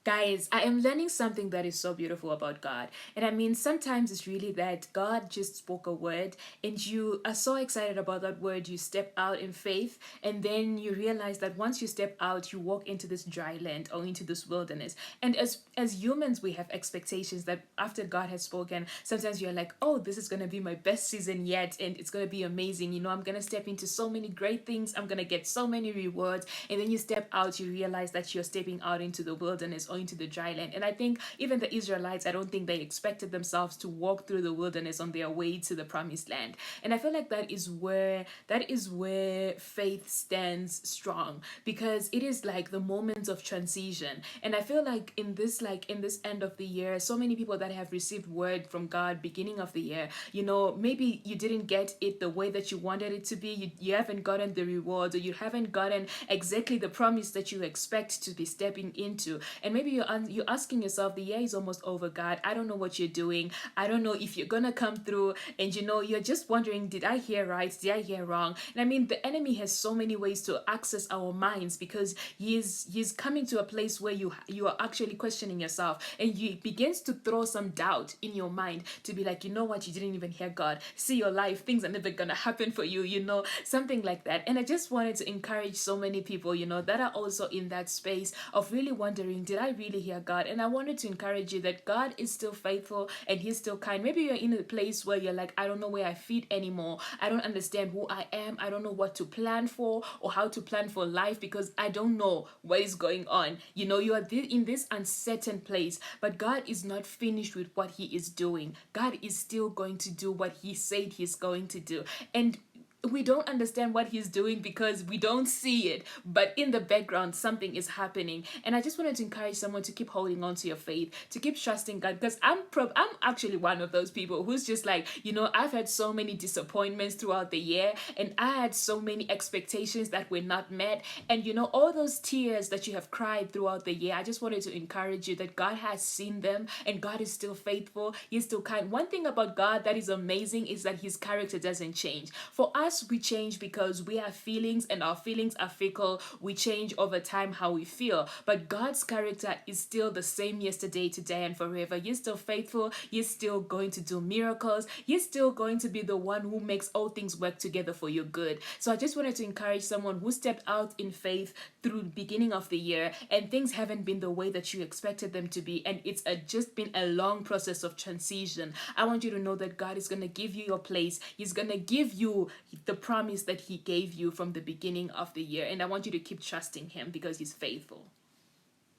Guys, I am learning something that is so beautiful about God. And I mean, sometimes it's really that God just spoke a word and you are so excited about that word, you step out in faith, and then you realize that once you step out, you walk into this dry land or into this wilderness. And as humans, we have expectations that after God has spoken, sometimes you're like, oh, this is gonna be my best season yet, and it's gonna be amazing. I'm gonna step into so many great things, I'm gonna get so many rewards, and then you step out, you realize that you're stepping out into the wilderness or into the dry land. And I think even the Israelites, I don't think they expected themselves to walk through the wilderness on their way to the promised land. And I feel like that is where faith stands strong, because it is like the moments of transition. And I feel like in this end of the year, so many people that have received word from God beginning of the year, maybe you didn't get it the way that you wanted it to be. You haven't gotten the rewards, or you haven't gotten exactly the promise that you expect to be stepping into. And maybe you're asking yourself, the year is almost over, God. I don't know what you're doing. I don't know if you're gonna come through. And you're just wondering, did I hear right? Did I hear wrong? And I mean, the enemy has so many ways to access our minds, because he's coming to a place where you are actually questioning yourself, and he begins to throw some doubt in your mind, to be like, you know what, you didn't even hear God. See your life, things are never gonna happen for you, something like that. And I just wanted to encourage so many people, that are also in that space of really wondering, did I really hear God? And I wanted to encourage you that God is still faithful and he's still kind. Maybe you're in a place where you're like, I don't know where I fit anymore. I don't understand who I am. I don't know what to plan for or how to plan for life, because I don't know what is going on. You are in this uncertain place, but God is not finished with what he is doing. God is still going to do what he said he's going to do. And we don't understand what he's doing because we don't see it, but in the background something is happening. And I just wanted to encourage someone to keep holding on to your faith, to keep trusting God, because I'm actually one of those people who's just like, I've had so many disappointments throughout the year, and I had so many expectations that were not met. And all those tears that you have cried throughout the year, I just wanted to encourage you that God has seen them, and God is still faithful. He's still kind. One thing about God that is amazing is that his character doesn't change. For us, we change because we have feelings, and our feelings are fickle. We change over time how we feel, but God's character is still the same yesterday, today, and forever. He's still faithful. He's still going to do miracles. He's still going to be the one who makes all things work together for your good. So I just wanted to encourage someone who stepped out in faith through the beginning of the year, and things haven't been the way that you expected them to be, and it's just been a long process of transition. I want you to know that God is going to give you your place. He's going to give you the promise that he gave you from the beginning of the year. And I want you to keep trusting him because he's faithful.